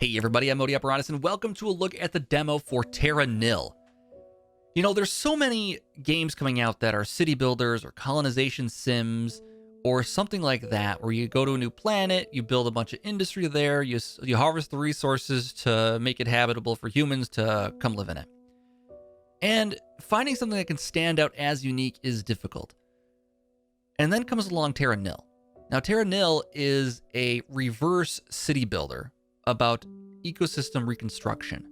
Hey everybody, I'm Modi Apparatus, and welcome to a look at the demo for Terra Nil. You know, there's so many games coming out that are city builders or colonization sims or something like that, where you go to a new planet, you build a bunch of industry there, you harvest the resources to make it habitable for humans to come live in it. And finding something that can stand out as unique is difficult. And then comes along Terra Nil. Now, Terra Nil is a reverse city builder about ecosystem reconstruction.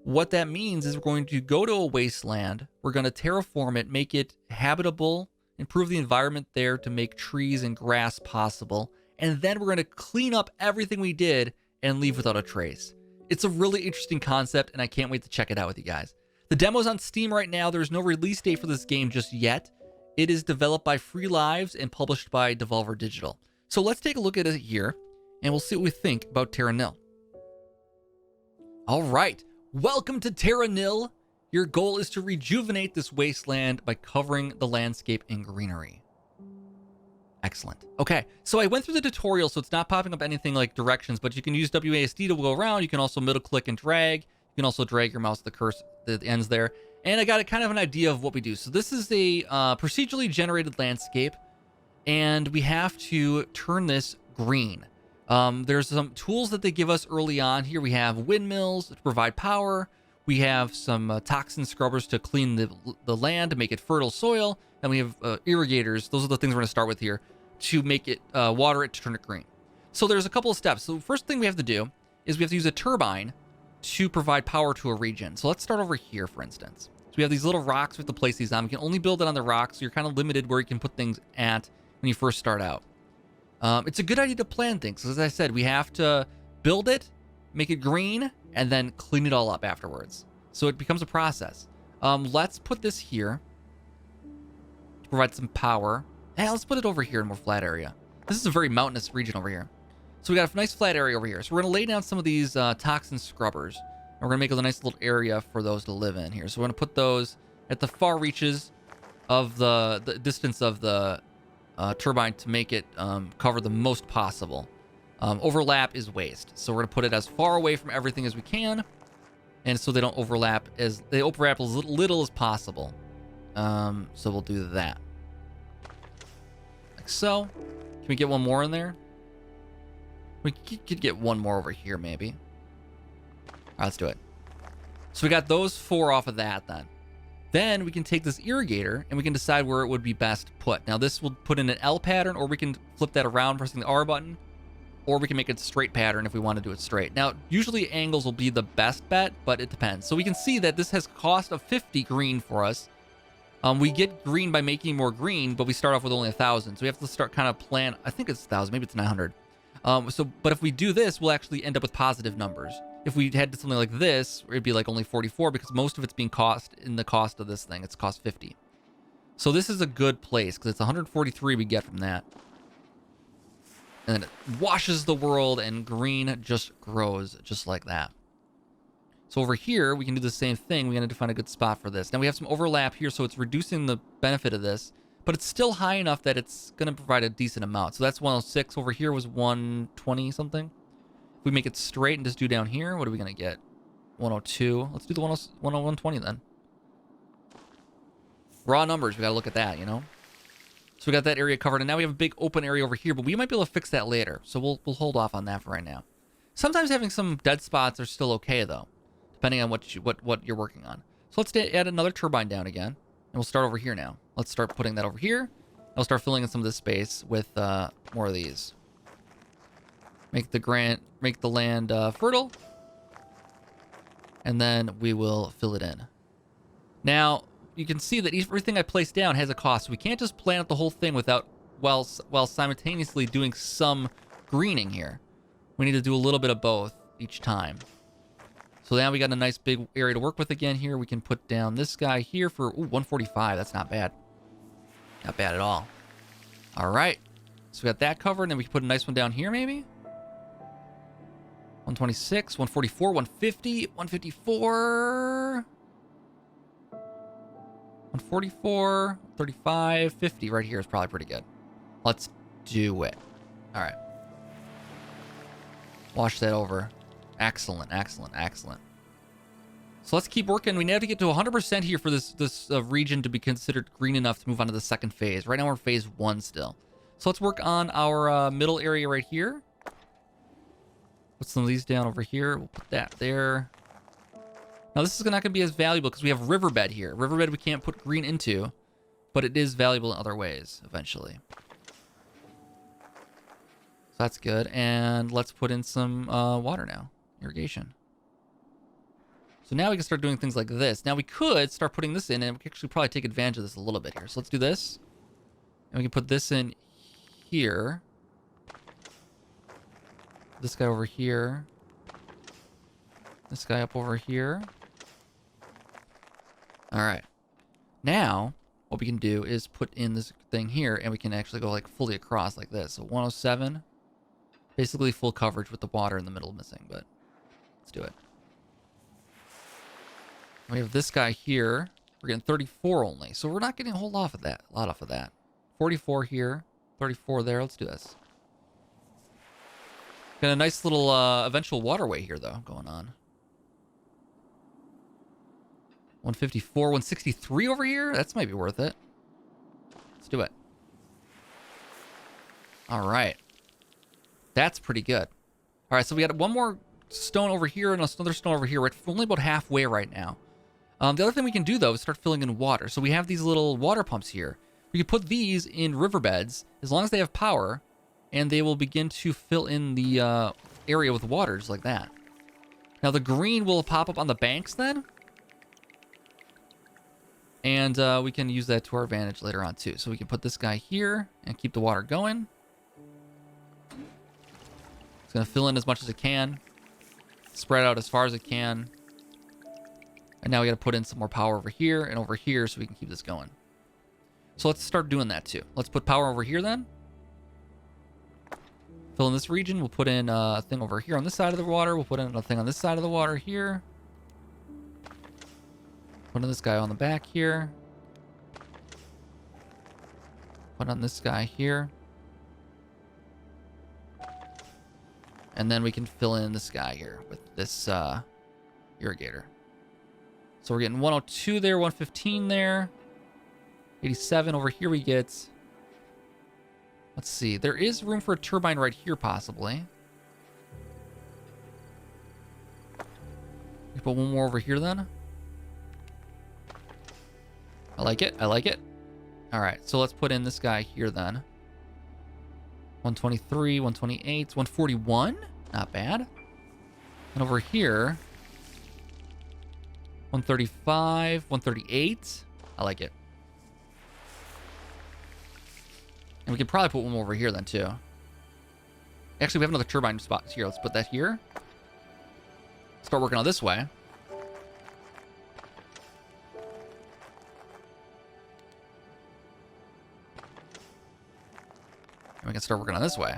What that means is we're going to go to a wasteland, we're going to terraform it, make it habitable, improve the environment there to make trees and grass possible, and then we're going to clean up everything we did and leave without a trace. It's a really interesting concept, and I can't wait to check it out with you guys. The demo's on Steam right now. There's no release date for this game just yet. It is developed by Free Lives and published by Devolver Digital. So let's take a look at it here, and we'll see what we think about Terra Nil. All right, welcome to Terra Nil. Your goal is to rejuvenate this wasteland by covering the landscape in greenery. Excellent. Okay, so I went through the tutorial, so it's not popping up anything like directions, but you can use WASD to go around. You can also middle click and drag. You can also drag your mouse to the cursor that ends there. And I got a kind of an idea of what we do. So this is a procedurally generated landscape, and we have to turn this green. There's some tools that they give us early on here. We have windmills to provide power. We have some toxin scrubbers to clean the land, to make it fertile soil. And we have irrigators. Those are the things we're going to start with here to make it, water it to turn it green. So there's a couple of steps. So the first thing we have to do is we have to use a turbine to provide power to a region. So let's start over here, for instance. So we have these little rocks we have to place these on. We can only build it on the rocks, so you're kind of limited where you can put things at when you first start out. It's a good idea to plan things. As I said, we have to build it, make it green, and then clean it all up afterwards. So it becomes a process. Let's put this here to provide some power. And let's put it over here in a more flat area. This is a very mountainous region over here. So we got a nice flat area over here. So we're going to lay down some of these toxin scrubbers. And we're going to make a nice little area for those to live in here. So we're going to put those at the far reaches of the distance of the turbine to make it cover the most possible. Overlap is waste. So we're going to put it as far away from everything as we can. And so they don't overlap as little as possible. So we'll do that. Like so. Can we get one more in there? We could get one more over here, maybe. All right, let's do it. So we got those four off of that then. Then we can take this irrigator and we can decide where it would be best put. Now this will put in an L pattern, or we can flip that around pressing the R button, or we can make it a straight pattern if we want to do it straight. Now, usually angles will be the best bet, but it depends. So we can see that this has cost of 50 green for us. We get green by making more green, but we start off with only 1,000. So we have to start kind of plan. I think it's 1,000, maybe it's 900. But if we do this, we'll actually end up with positive numbers. If we had something like this, it'd be like only 44 because most of it's being in the cost of this thing. It's cost 50. So this is a good place because it's 143 we get from that. And then it washes the world and green just grows just like that. So over here, we can do the same thing. We need to find a good spot for this. Now we have some overlap here, so it's reducing the benefit of this, but it's still high enough that it's going to provide a decent amount. So that's 106. Over here was 120 something. If we make it straight and just do down here, what are we going to get? 102. Let's do the 120 then. Raw numbers. We got to look at that, you know? So we got that area covered, and now we have a big open area over here, but we might be able to fix that later. So we'll hold off on that for right now. Sometimes having some dead spots are still okay, though, depending on what you're working on. So let's add another turbine down again, and we'll start over here now. Let's start putting that over here. I'll start filling in some of this space with more of these. Make the land fertile, and then we will fill it in. Now you can see that everything I placed down has a cost. So we can't just plan out the whole thing while simultaneously doing some greening here. We need to do a little bit of both each time. So now we got a nice big area to work with again here. We can put down this guy here for 145. That's not bad. Not bad at all. All right. So we got that covered, and then we can put a nice one down here maybe. 126, 144, 150, 154, 144, 35, 50 right here is probably pretty good. Let's do it. All right. Wash that over. Excellent, excellent, excellent. So let's keep working. We need to get to 100% here for this region to be considered green enough to move on to the second phase. Right now we're phase 1 still. So let's work on our middle area right here. Put some of these down over here. We'll put that there. Now this is not going to be as valuable because we have riverbed here. Riverbed we can't put green into, but it is valuable in other ways eventually. So that's good. And let's put in some water now. Irrigation. So now we can start doing things like this. Now we could start putting this in, and we can actually probably take advantage of this a little bit here. So let's do this. And we can put this in here. This guy over here. This guy up over here. All right. Now, what we can do is put in this thing here, and we can actually go like fully across like this. So 107. Basically full coverage with the water in the middle missing, but let's do it. We have this guy here. We're getting 34 only, so we're not getting a whole lot off of that. 44 here, 34 there. Let's do this. Got a nice little eventual waterway here, though, going on. 154, 163 over here? That might be worth it. Let's do it. All right. That's pretty good. All right, so we got one more stone over here and another stone over here. We're only about halfway right now. The other thing we can do, though, is start filling in water. So we have these little water pumps here. We can put these in riverbeds as long as they have power, and they will begin to fill in the area with water, just like that. Now, the green will pop up on the banks then. And we can use that to our advantage later on, too. So we can put this guy here and keep the water going. It's going to fill in as much as it can. Spread out as far as it can. And now we got to put in some more power over here and over here so we can keep this going. So let's start doing that, too. Let's put power over here, then. Fill in this region. We'll put in a thing over here on this side of the water. We'll put in another thing on this side of the water here. Put on this guy on the back here. Put on this guy here. And then we can fill in this guy here with this irrigator. So we're getting 102 there, 115 there. 87 over here we get... Let's see. There is room for a turbine right here, possibly. We put one more over here, then. I like it. I like it. All right. So let's put in this guy here, then. 123, 128, 141. Not bad. And over here, 135, 138. I like it. And we could probably put one more over here then, too. Actually, we have another turbine spot here. Let's put that here. Start working on this way. And we can start working on this way.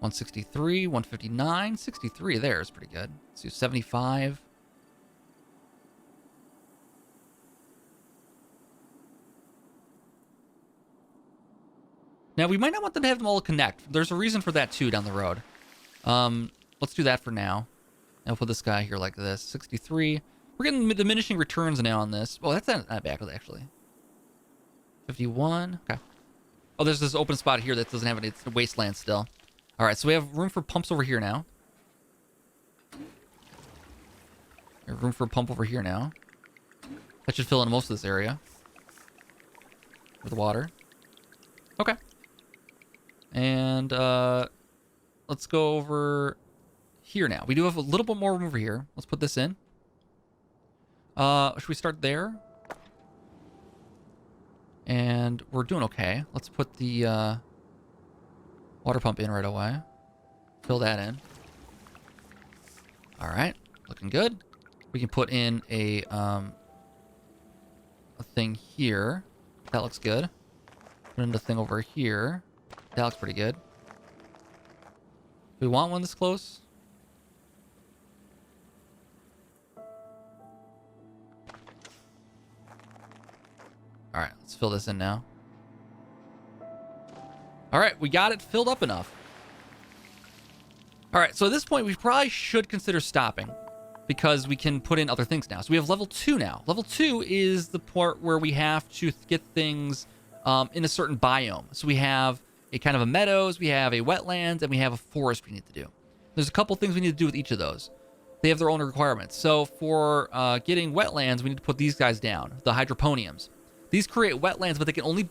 163, 159, 63 there is pretty good. Let's do 75. Now, we might not want them to have them all connect. There's a reason for that, too, down the road. Let's do that for now. And we'll put this guy here like this. 63. We're getting diminishing returns now on this. Well, that's not bad, actually. 51. Okay. Oh, there's this open spot here that doesn't have any. It's a wasteland still. All right, so we have room for pumps over here now. We have room for a pump over here now. That should fill in most of this area with water. Okay. And let's go over here now. We do have a little bit more room over here. Let's put this in. Should we start there? And we're doing okay. Let's put the water pump in right away. Fill that in. All right, looking good. We can put in a thing here. That looks good. Put in the thing over here. That looks pretty good. Do we want one this close? All right, let's fill this in now. All right, we got it filled up enough. All All right, so at this point, we probably should consider stopping because we can put in other things now. So we have level 2 now. Level 2 is the part where we have to get things in a certain biome. So we have a kind of a meadows, we have a wetlands, and we have a forest we need to do. There's a couple things we need to do with each of those. They have their own requirements. So for getting wetlands, we need to put these guys down, the hydroponiums. These create wetlands, but they can only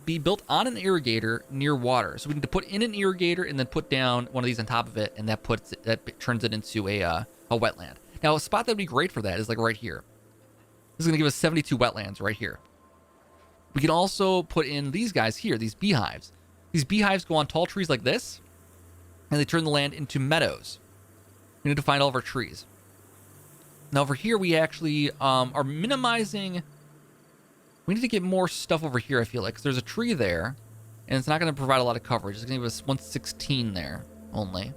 be built on an irrigator near water. So we need to put in an irrigator and then put down one of these on top of it, and that turns it into a wetland. Now, a spot that would be great for that is like right here. This is going to give us 72 wetlands right here. We can also put in these guys here, these beehives. These beehives go on tall trees like this, and they turn the land into meadows. We need to find all of our trees. Now, over here, we actually are minimizing... We need to get more stuff over here, I feel like, because there's a tree there, and it's not going to provide a lot of coverage. It's going to give us 116 there only.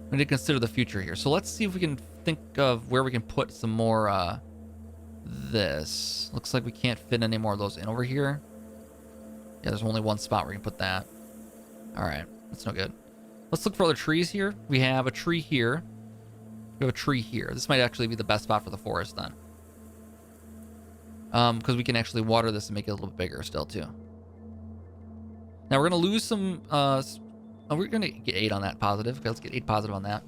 We need to consider the future here. So let's see if we can think of where we can put some more this. Looks like we can't fit any more of those in over here. Yeah, there's only one spot where we can put that. All right, that's no good. Let's look for other trees here. We have a tree here. We have a tree here. This might actually be the best spot for the forest then. Because we can actually water this and make it a little bit bigger still too. Now we're going to lose some... we're going to get 8 on that positive. Okay, let's get 8 positive on that.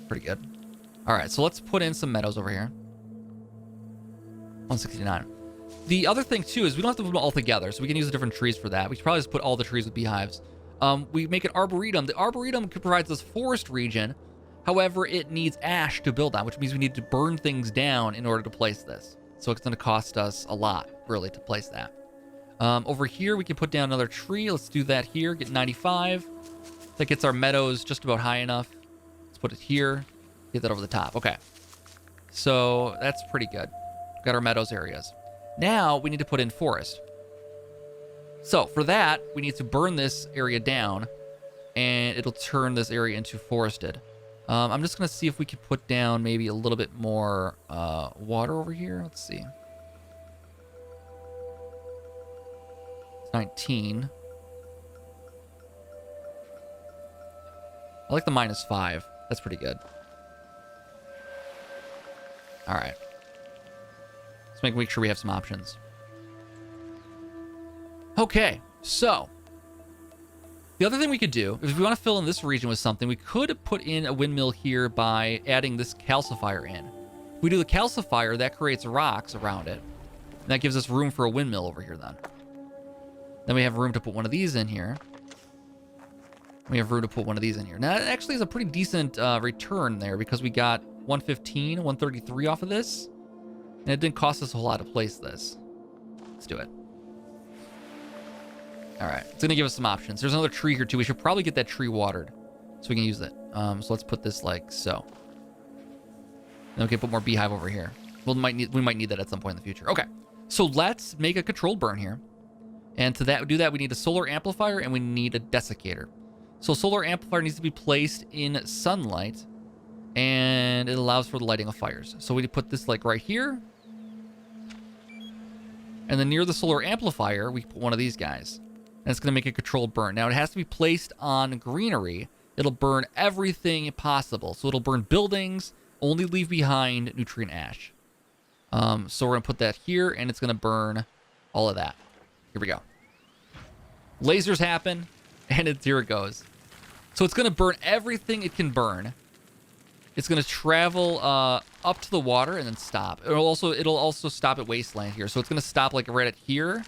Pretty good. All right, so let's put in some meadows over here. 169. The other thing too is we don't have to put them all together, so we can use the different trees for that. We should probably just put all the trees with beehives. We make an arboretum. The arboretum provides this forest region. However, it needs ash to build on, which means we need to burn things down in order to place this. So it's going to cost us a lot, really, to place that. Over here, we can put down another tree. Let's do that here. Get 95. That gets our meadows just about high enough. Let's put it here. Get that over the top. Okay. So that's pretty good. Got our meadows areas. Now we need to put in forest. So for that, we need to burn this area down, and it'll turn this area into forested. I'm just going to see if we can put down maybe a little bit more water over here. Let's see. It's 19. I like the -5. That's pretty good. All right. Let's make sure we have some options. Okay, so the other thing we could do, if we want to fill in this region with something, we could put in a windmill here by adding this calcifier in. If we do the calcifier, that creates rocks around it. And that gives us room for a windmill over here then. Then we have room to put one of these in here. We have room to put one of these in here. Now, that actually is a pretty decent return there because we got 115, 133 off of this. And it didn't cost us a whole lot to place this. Let's do it. All right, it's going to give us some options. There's another tree here, too. We should probably get that tree watered so we can use it. So let's put this like so. Then we can put more beehive over here. We might need that at some point in the future. Okay, so let's make a controlled burn here. And to do that, we need a solar amplifier and we need a desiccator. So solar amplifier needs to be placed in sunlight, and it allows for the lighting of fires. So we need to put this like right here. And then near the solar amplifier, we put one of these guys. And it's going to make a controlled burn. Now, it has to be placed on greenery. It'll burn everything possible. So it'll burn buildings, only leave behind nutrient ash. So we're going to put that here, and it's going to burn all of that. Here we go. Lasers happen, and here it goes. So it's going to burn everything it can burn. It's going to travel up to the water and then stop. It'll also stop at wasteland here. So it's going to stop like right at here.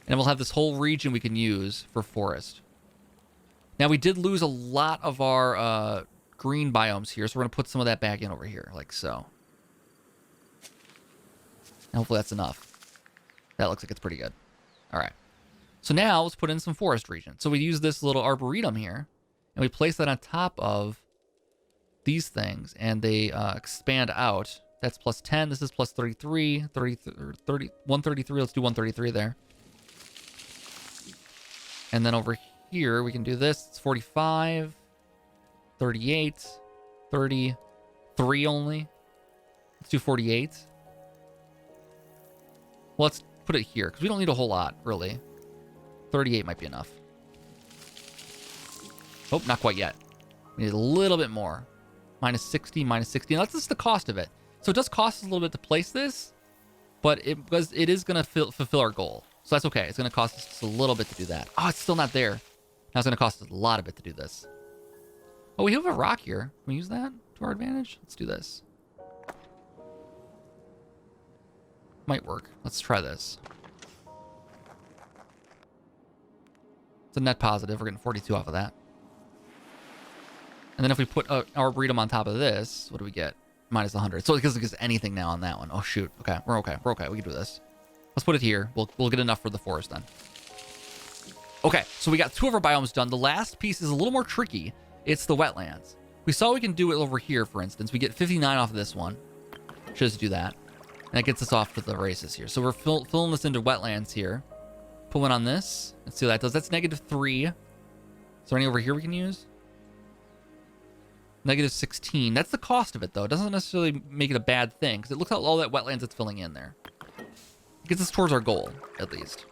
And we'll have this whole region we can use for forest. Now, we did lose a lot of our green biomes here, so we're going to put some of that back in over here, like so. And hopefully that's enough. That looks like it's pretty good. All right. So now let's put in some forest region. So we use this little arboretum here, and we place that on top of these things, and they expand out. That's plus 10. This is plus 33, 30, 133. Let's do 133 there. And then over here, we can do this. It's 45, 38, 33 only. Let's do 48. Well, let's put it here, because we don't need a whole lot, really. 38 might be enough. Oh, not quite yet. We need a little bit more. Minus 60, minus 60. And that's just the cost of it. So it does cost us a little bit to place this, but it is going to fulfill our goal. So that's okay. It's going to cost us just a little bit to do that. Oh, it's still not there. Now it's going to cost us a lot of it to do this. Oh, we have a rock here. Can we use that to our advantage? Let's do this. Might work. Let's try this. It's a net positive. We're getting 42 off of that. And then if we put our Arboretum on top of this, what do we get? Minus 100. So it gives anything now on that one. Oh, shoot. Okay, we're okay. We're okay. We can do this. Let's put it here. We'll get enough for the forest then. Okay, so we got 2 of our biomes done. The last piece is a little more tricky. It's the wetlands. We saw we can do it over here, for instance. We get 59 off of this one. Should just do that. And that gets us off to the races here. So we're filling this into wetlands here. Put one on this. Let's see what that does. That's -3. Is there any over here we can use? -16. That's the cost of it, though. It doesn't necessarily make it a bad thing, because it looks at all that wetlands it's filling in there. It gets us towards our goal, at least.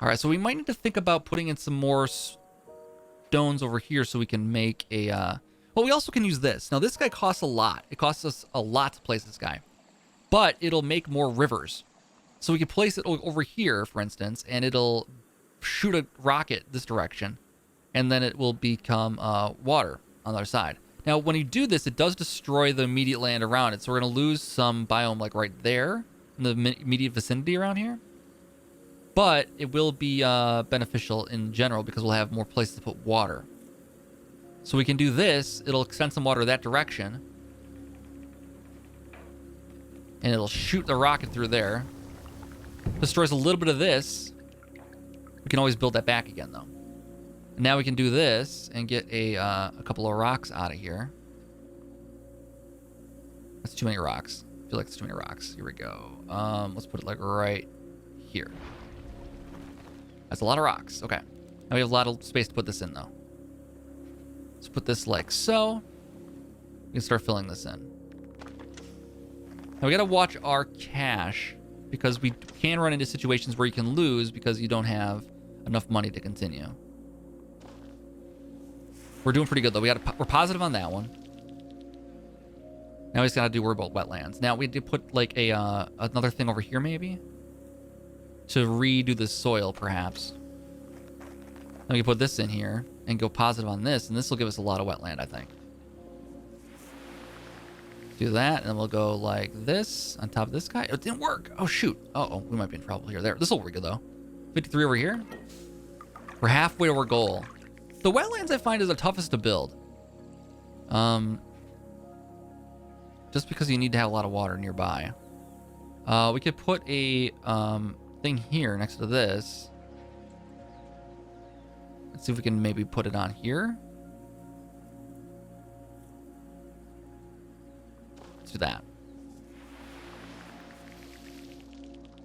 All right, so we might need to think about putting in some more stones over here so we can make a... Well, we also can use this. Now, this guy costs a lot. It costs us a lot to place this guy. But it'll make more rivers. So we can place it over here, for instance, and it'll shoot a rocket this direction. And then it will become water on the other side. Now, when you do this, it does destroy the immediate land around it. So we're going to lose some biome like right there in the immediate vicinity around here. But it will be beneficial in general because we'll have more places to put water. So we can do this. It'll extend some water that direction. And it'll shoot the rocket through there. Destroys a little bit of this. We can always build that back again, though. And now we can do this and get a couple of rocks out of here. That's too many rocks. I feel like it's too many rocks. Here we go. Let's put it like right here. That's a lot of rocks. Okay. Now we have a lot of space to put this in, though. Let's put this like so. We can start filling this in. Now we got to watch our cash because we can run into situations where you can lose because you don't have enough money to continue. We're doing pretty good, though. We're positive on that one. Now we just got to worry about wetlands. Now we did put like another thing over here, maybe? To redo the soil, perhaps. Then we can put this in here and go positive on this, and this will give us a lot of wetland, I think. Do that, and then we'll go like this on top of this guy. It didn't work. Oh, shoot. Uh-oh, we might be in trouble here. There. This will work good, though. 53 over here. We're halfway to our goal. The wetlands, I find, is the toughest to build. Just because you need to have a lot of water nearby. We could put a thing here next to this. Let's see if we can maybe put it on here. Let's do that.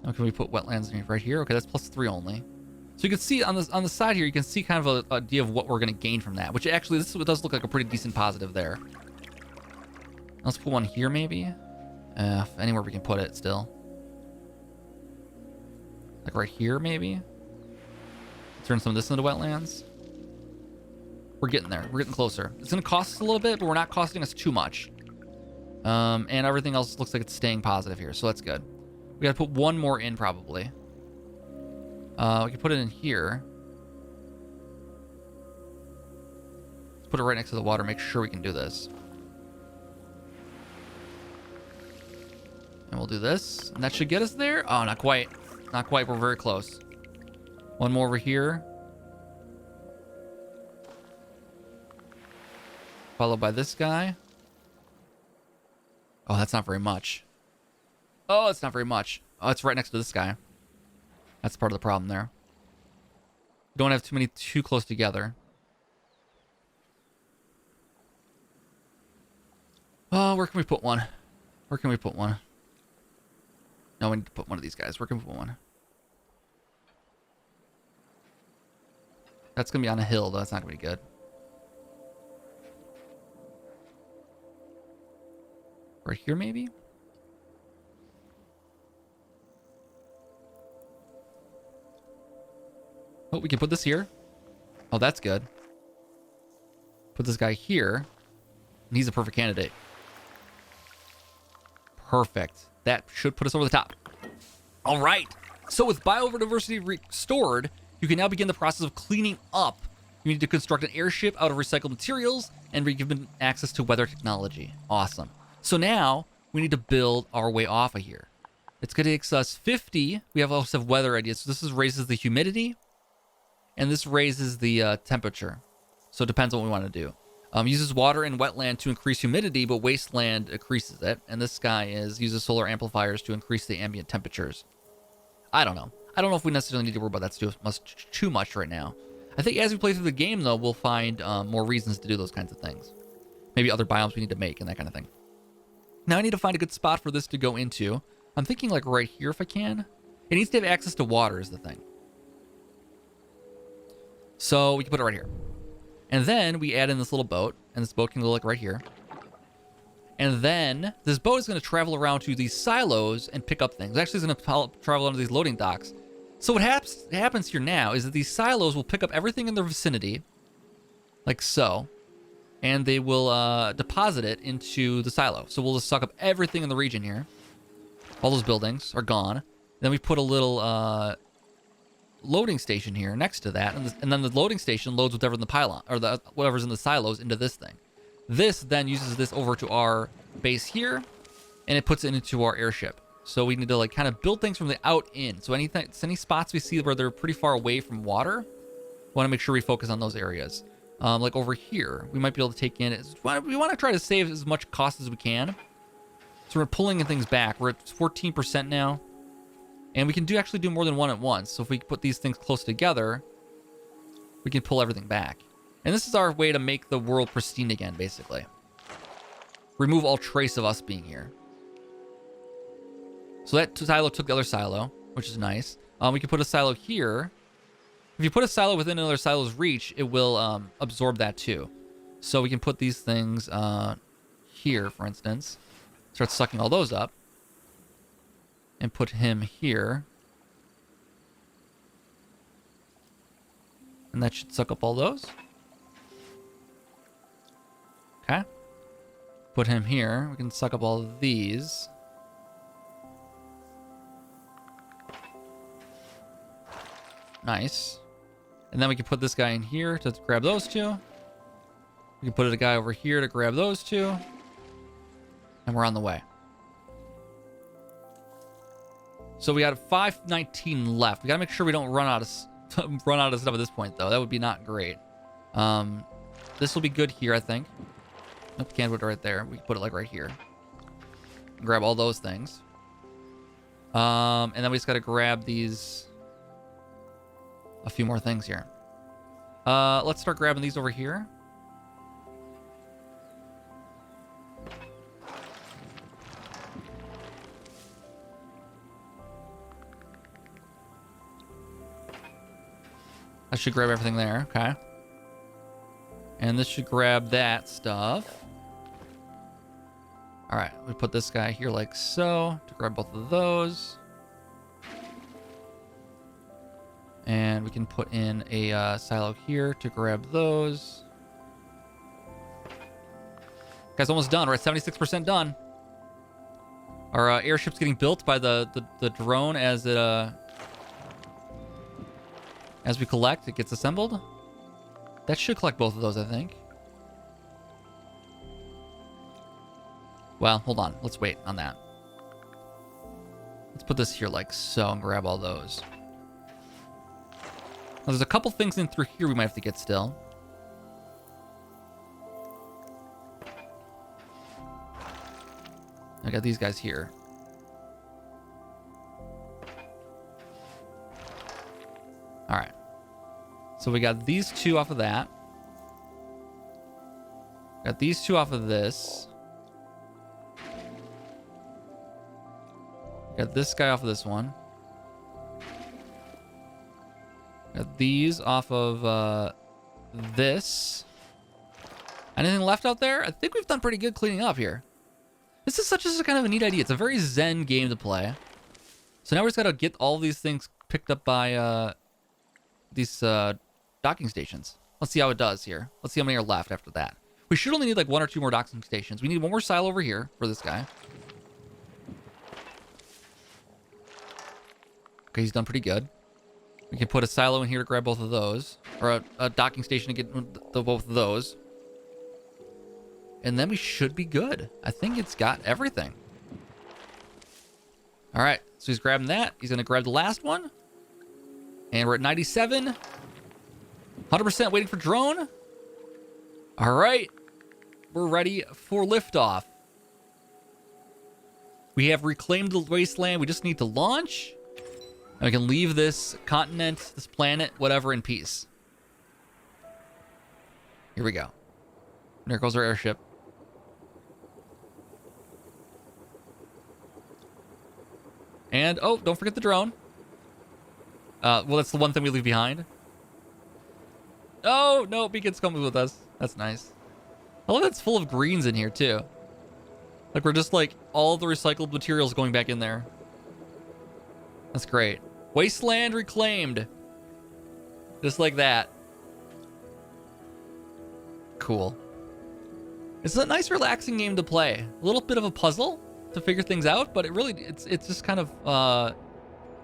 Now can we put wetlands in right here? Okay, that's +3 only. So you can see on the side here, you can see kind of an idea of what we're going to gain from that. Which actually, this does look like a pretty decent positive there. Let's put one here maybe. Anywhere we can put it still. Like right here maybe. Turn some of this into wetlands. We're getting there. We're getting closer. It's going to cost us a little bit, but we're not costing us too much. And everything else looks like it's staying positive here, so that's good. We got to put one more in probably. We can put it in here. Let's put it right next to the water. Make sure we can do this. And we'll do this. And that should get us there. Oh, not quite. Not quite. We're very close. One more over here. Followed by this guy. Oh, that's not very much. Oh, it's not very much. Oh, it's right next to this guy. That's part of the problem there. Don't have too many too close together. Oh, where can we put one? Where can we put one? No, we need to put one of these guys. Where can we put one? That's going to be on a hill, though. That's not going to be good. Right here, maybe? Oh, we can put this here. Oh, that's good. Put this guy here. And he's a perfect candidate. Perfect. That should put us over the top. All right. So with biodiversity restored, you can now begin the process of cleaning up. You need to construct an airship out of recycled materials and be given access to weather technology. Awesome. So now we need to build our way off of here. It's going to take us 50. We also have weather ideas. So this raises the humidity, and this raises the temperature. So it depends on what we want to do. Uses water and wetland to increase humidity, but wasteland increases it. And this guy uses solar amplifiers to increase the ambient temperatures. I don't know. I don't know if we necessarily need to worry about that too much right now. I think as we play through the game, though, we'll find more reasons to do those kinds of things. Maybe other biomes we need to make and that kind of thing. Now I need to find a good spot for this to go into. I'm thinking like right here if I can. It needs to have access to water is the thing. So we can put it right here. And then we add in this little boat. And this boat can go like right here. And then this boat is going to travel around to these silos and pick up things. Actually, it's going to travel onto these loading docks. So what happens here now is that these silos will pick up everything in their vicinity. Like so. And they will deposit it into the silo. So we'll just suck up everything in the region here. All those buildings are gone. Then we put a little loading station here next to that. And then the loading station loads whatever's in the pylon, or whatever's in the silos into this thing. This then uses this over to our base here, and it puts it into our airship. So we need to like kind of build things from the out in. So any spots we see where they're pretty far away from water, we want to make sure we focus on those areas. Like over here, we might be able to take in. We want to try to save as much cost as we can. So we're pulling things back. We're at 14% now, and we can actually do more than one at once. So if we put these things close together, we can pull everything back. And this is our way to make the world pristine again, basically. Remove all trace of us being here. So that silo took the other silo, which is nice. We can put a silo here. If you put a silo within another silo's reach, it will absorb that too. So we can put these things here, for instance. Start sucking all those up. And put him here. And that should suck up all those. Okay. Put him here. We can suck up all of these. Nice. And then we can put this guy in here to grab those two. We can put a guy over here to grab those two. And we're on the way. So we got 519 left. We gotta make sure we don't run out of stuff at this point, though. That would be not great. This will be good here, I think. Nope, can't put it right there. We can put it like right here. Grab all those things. And then we just gotta grab these. A few more things here. Let's start grabbing these over here. I should grab everything there. Okay. And this should grab that stuff. All right. We put this guy here like so to grab both of those. And we can put in a silo here to grab those. Guys, almost done. We're at 76% done. Our airship's getting built by the drone as it as we collect. It gets assembled. That should collect both of those, I think. Well, hold on. Let's wait on that. Let's put this here like so and grab all those. Now, there's a couple things in through here we might have to get still. I got these guys here. All right. So we got these two off of that. Got these two off of this. Got this guy off of this one. Got these off of this. Anything left out there? I think we've done pretty good cleaning up here. This is such a kind of a neat idea. It's a very zen game to play. So now we just got to get all these things picked up by these docking stations. Let's see how it does here. Let's see how many are left after that. We should only need like 1 or 2 more docking stations. We need one more silo over here for this guy. Okay, he's done pretty good. We can put a silo in here to grab both of those. Or a docking station to get both of those. And then we should be good. I think it's got everything. All right, so he's grabbing that. He's going to grab the last one. And we're at 97. 100% waiting for drone. All right. We're ready for liftoff. We have reclaimed the wasteland. We just need to launch. And we can leave this continent, this planet, whatever, in peace. Here we go. There goes our airship. And, oh, don't forget the drone. Well, that's the one thing we leave behind. Oh, no, Beacon's coming with us. That's nice. I love that it's full of greens in here, too. Like, we're just, like, all the recycled materials going back in there. That's great. Wasteland reclaimed. Just like that. Cool. It's a nice, relaxing game to play. A little bit of a puzzle to figure things out, but it's just kind of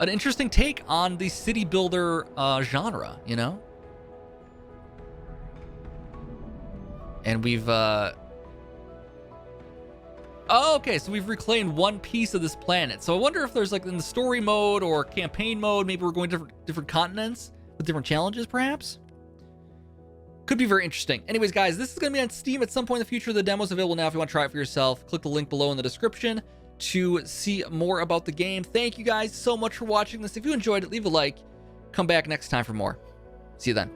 an interesting take on the city builder genre, you know? And we've oh, okay, so we've reclaimed one piece of this planet. So I wonder if there's like in the story mode or campaign mode, maybe we're going to different continents with different challenges, perhaps. Could be very interesting. Anyways, guys, this is going to be on Steam at some point in the future. The demo's available now if you want to try it for yourself. Click the link below in the description to see more about the game. Thank you guys so much for watching this. If you enjoyed it, leave a like. Come back next time for more. See you then.